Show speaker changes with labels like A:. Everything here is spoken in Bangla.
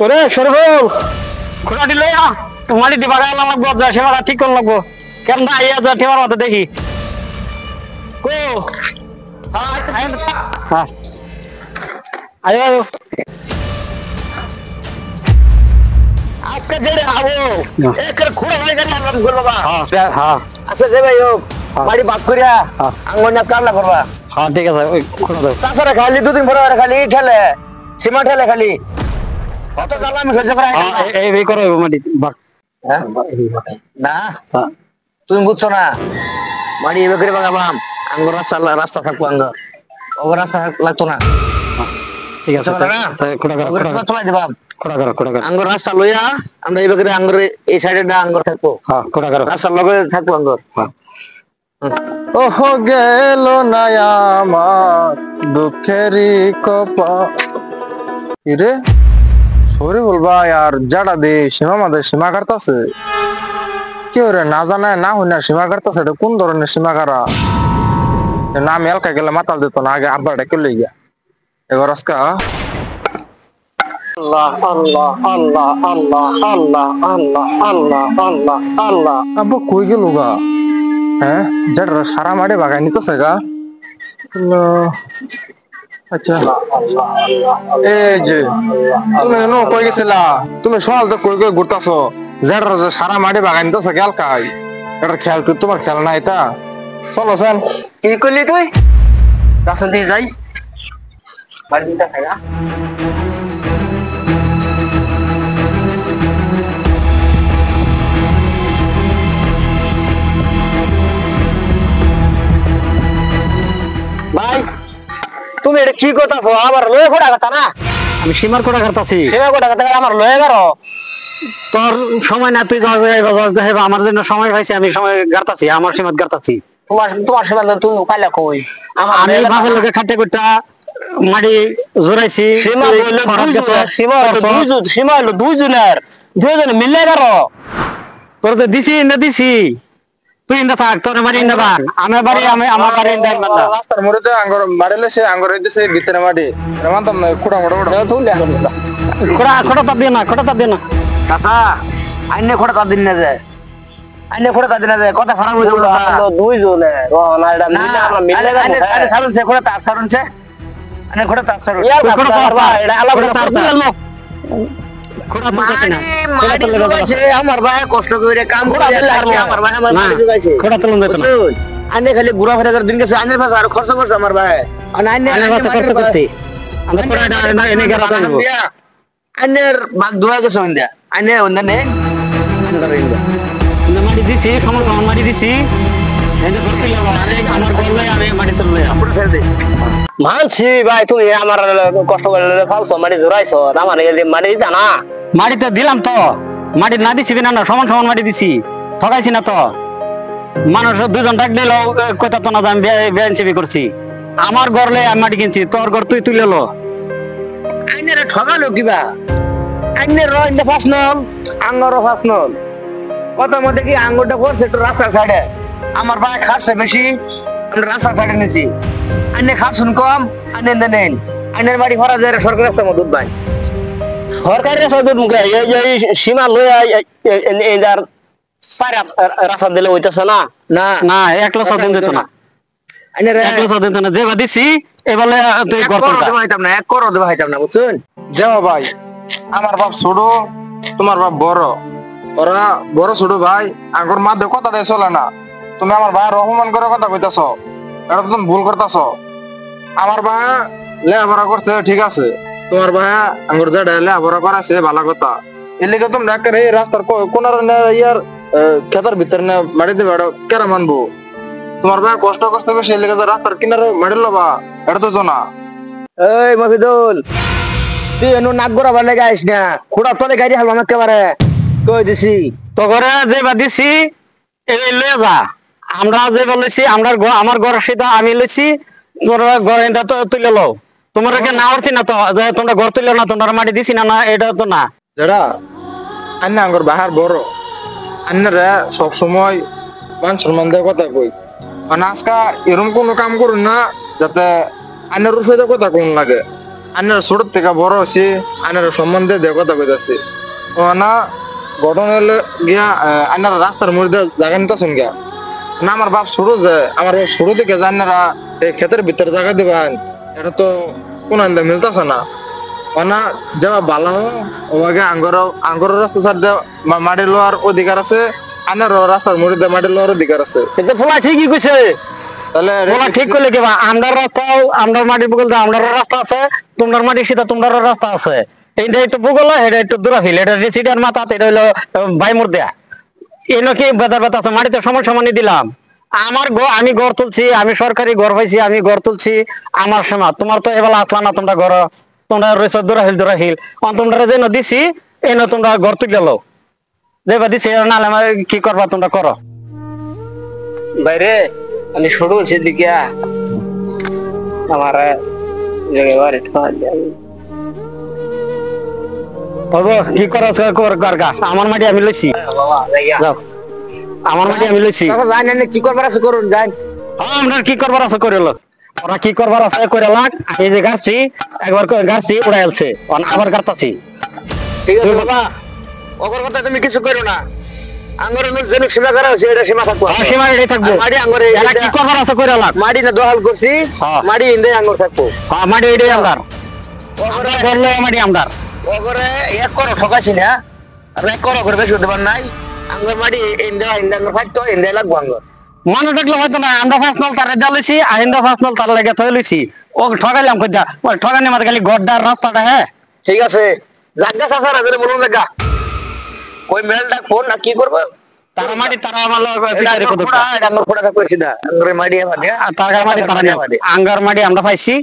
A: ওরে সরবল খোলা দিলে তোমারই দিবা গায়ে লাগবো যা সেবা ঠিক করে লাগবো কেন না আইয়া যা ঠেবার মতো দেখি কো হ্যাঁ আয়ো আয়ো আজকে যেটা আবো একের খোলা হয়ে গেল আরাম করবা হ্যাঁ হ্যাঁ আচ্ছা যে ভাই বাড়ি বাদ করিয়া আঙ্গন নাচ কামলা করবা হ্যাঁ ঠিক আছে ওই খোলা দাও সাসারে খালি দুদিন পরে খালি ঠেলে সীমা ঠেলে খালি কত গাল আমি সহ্য করা এই করো মাটি বাক না তুমি বুঝছো না মাটি এবার করে বাগাবাম আঙ্গর রাস্তা থাকবো আঙ্গর ওর রাস্তা লাগতো না ঠিক আছে খোলা করো তোলাই দিবাম খোলা করো আঙ্গর রাস্তা লইয়া আমরা এবার করে আঙ্গর এই সাইডে না আঙ্গর থাকবো হ্যাঁ খোলা করো রাস্তার লগে থাকবো আঙ্গর হ্যাঁ
B: ওহ গেল না আমার দুঃখেরই কপাল কিরে সরে বলবা আর জাডা দে সীমা মাদের সীমা কাটতাছে কেউ রে না জানে না হই না সীমা কাটতাছে এটা কোন ধরনের সীমা কারা নাম এলকা গেলে মাতাল দিত না আগে আব্বাটা কেউ লই গিয়া এবার আজকা আল্লাহ আল্লাহ আল্লাহ আল্লাহ আল্লাহ আল্লাহ আল্লাহ আল্লাহ আল্লাহ আব্বা কই গেল গা হ্যাঁ জাডা সারা মাঠে বাগাই নিতেছে গা আচ্ছা এই যে তুমি এনো কই গেছিলা তুমি সকাল তো কই কই ঘুরতাছো যার সারা মাঠে বাগান তো গেল কাই এটা খেয়াল তুই তোমার খেয়াল নাই তা চলো চল
A: কি করলি তুই রাস্তা দিয়ে যাই বাড়িটা খাইয়া ভাই তুমি এটা কি করতেছো আমার লয়ে খোড়া কথা না আমি সীমার খোড়া করতেছি সীমার খোড়া কথা আমার লয়ে গেলো তোর সময় না তুই আমার জন্য সময় পাইছি আমি সময় গাড়তাছি আমার সীমাত গাড়তাছি তোমার সীমা তুমি পাইলা কই আমি বাপের লোকে খাটে কুটা মাটি জোরাইছি সীমা হলো দুইজনে মিলে গারো তোর তো দিছি না দিছি তুই ইন্দা থাক তোর বাড়ি ইন্দা বান আমার বাড়ি আমার বাড়ি ইন্দা বান্দা
B: রাস্তার মোড়ে আঙ্গুর মারিলে সে আঙ্গুর দিছে ভিতরে মাটি মানতাম না খোড়া তুলে
A: খোড়া তার দিয়ে না কাকা আইনে খোড়া তার দিন না যায় আইনে খোড়া তার দিন না যায় কথা খারাপ হয়ে যাবে দুইজনে না এটা মিলে আমরা মিলে আইনে ছাড়ুন সে খোড়া তার ছাড়ুন সে আইনে খোড়া তার ছাড়ুন এটা আলাদা তার ছাড়ুন খোড়া তো কাছে না মাটি জুগাইছে আমার ভাই কষ্ট করে কাম করে আমার ভাই আমার মাটি জুগাইছে খোড়া তো লন্দ না আইনে খালি ঘুরা ফেরা করে দিন গেছে আইনের পাশে আর খরচ করছে আমার ভাই আর আইনে পাশে খরচ করছে আমরা খোড়াটা এনে গেরা দেব আইনের ভাগ দুয়া গেছে ইন্ডিয়া আইনে ওন্দা নে মাটি দিছি সমান মাটি দিছি এনে করতে লাগা আমার বললে আমি মাটি তুললে আপনি ছেড়ে দে মানছি ভাই তুমি আমার কষ্ট করে ফালছো মাটি জোরাইছো আমার এই মাটি দিতা না মাটি তো দিলাম তো মাটি না দিছি না সমান মাটি দিছি ঠকাইছি না তো মানুষ দুজন ডাক দিল কথা তো না আমি বেঞ্চিবি করছি আমার ঘরলে আমি মাটি কিনছি তোর ঘর তুই তুলে লো আইনের ঠগালো কিবা আইনের রইন্দা ফাসনল আঙ্গর ফাসনল কথা মতে কি আঙ্গুরটা করছে একটু রাস্তার সাইডে আমার ভাই খাচ্ছে বেশি রাস্তার সাইডে নিছি আইনে খাচ্ছুন কম আইনে নেন আইনের বাড়ি ভরা যায় সরকারি রাস্তার মধ্যে ভাই সরকারি রাস্তার দুধ মুখে এই সীমা লয়ে এই যার সারা রাস্তা দিলে হইতেছে না না না 1 লক্ষ দিন দিত না আইনের 1 লক্ষ দিত না যেবা দিছি এবারে তুই করতে পারতাম না 1 করো দেব হইতাম না বুঝছেন
B: যাও ভাই আমার বাপ ছোট তোমার বাপ বড় ওরা বড় ছোট ভাই আগর মাঝে কথা দেয় চলে না তুমি আমার ভাই রহমান করে কথা কইতাছ এটা তুমি ভুল করতেছ আমার ভাই লেখাপড়া করছে ঠিক আছে তোমার ভাই আঙ্গুর জাডা লেখাপড়া করাছে ভালো কথা এর লিগে তুমি ডাক্তার এই রাস্তার কোনার ইয়ার খেতার ভিতরে না মাটি দেবে কেরা মানবো তোমার ভাই কষ্ট করতে হবে সেই লিগে রাস্তার কিনারে মাটি লবা এটা তো না
A: এই মফিদুল তুই এনো নাক গোড়া ভালে গাইস না খোড়া তলে গাড়ি হালবা একেবারে কই দিছি তো ঘরে যে দিছি এই লয়ে যা আমরা যে বলেছি আমার ঘর সেটা আমি লইছি তোরা ঘরে তো তুলে লও তোমরা কে না হচ্ছে না তো তোমরা ঘর তুলে না তোমরা মাটি দিছি না এটা তো না
B: যারা আন্না আঙ্গর বাহার বড় আন্নারা সব সময় মান সম্মান দেওয়ার কথা কই মানে আজকা এরকম কোনো কাম করুন না যাতে আন্নার রূপে কথা কোন লাগে আনের ছোট থেকে বড় হয়েছি আনের সম্বন্ধে দিয়ে কথা কইতাছি ও না ঘটনা হলে গিয়া আনারা রাস্তার মধ্যে জায়গা নিতেছেন গিয়া না আমার বাপ শুরু যে আমার শুরু থেকে জানারা এই ক্ষেতের ভিতরে জায়গা দিবেন এটা তো কোন আন্দা মিলতেছে না ওনা যাওয়া ভালো ওকে আঙ্গর রাস্তা ছাড় দিয়ে মাটি লোয়ার অধিকার আছে আনারও রাস্তার মধ্যে মাটি লোয়ার অধিকার আছে
A: কিন্তু ফুলা ঠিকই কইছে
B: তাহলে
A: ফুলা ঠিক করলে কি বা আমরার রাস্তাও আমরার মাটি বগল দা আমরার রাস্তা আছে তোমার মাটি সেটা তোমার রাস্তা আছে এইটা একটু বগল এটা একটু দূরা ফিল এটা রেসিডেন্ট মাথা এটা হলো বাইমুর দেয়া এনো কি বেদার বেতা আছে মাটিতে সমান সমানই দিলাম আমার আমি ঘর তুলছি আমি সরকারি ঘর পাইছি আমি ঘর তুলছি আমার সমাজ তোমার তো এবেলা আসলা না তোমরা ঘর তোমরা রয়েছ দূরা হিল তোমরা যে দিছি এই তোমরা ঘর তুলে গেল যেবা দিছি নাহলে আমার কি করবা তোমরা করো বাইরে আমি শুরু হচ্ছে দিকে আমার কি করা করগা আমার মাটি আমি লইছি যাও আমার মাটি আমি লইছি কি করবার আছে করুন যাই আমরা কি করবার আছে করে লোক ওরা কি করবার আছে করে লাগ এই যে গাছি একবার গাছি উড়াইলছে আবার গাড়তাছি ঠিক আছে বাবা ওগর কথা তুমি কিছু করো না আঙ্গরে যেন সীমা করা হচ্ছে এটা সীমা থাকবো সীমা এটাই থাকবো মাটি আঙ্গরে এটা কি করবার আছে করে লাগ মাটি না দহল করছি মাটি ইন্দে আঙ্গর থাকবো হ্যাঁ মাটি এটাই আমদার ওগরে করলে মাটি আমদার ওগরে এক করো ঠকাইছি না আর এক করো করে বেশি দেবার নাই আঙ্গর মাটি ইন্দে আঙ্গর থাকতো ইন্দে লাগবো আঙ্গর মনে থাকলে হয়তো না আমরা ফার্স্টনাল তারে ডালেছি আইন্দা ফার্স্টনাল তার লাগে থয়ে লইছি ও ঠকাইলাম কইতা ওই ঠকানি মাঝে খালি গড্ডার রাস্তাটা হ্যাঁ ঠিক আছে জায়গা সাসার আছে বলুন জায়গা কই মেল ডাক ফোন না কি করব তারা মাটি তারা আমার পিটারে কত এটা আমার ফোড়া কইছি না আঙ্গরে মাটি আমাদের তার মাটি তারা আঙ্গার মাটি আমরা পাইছি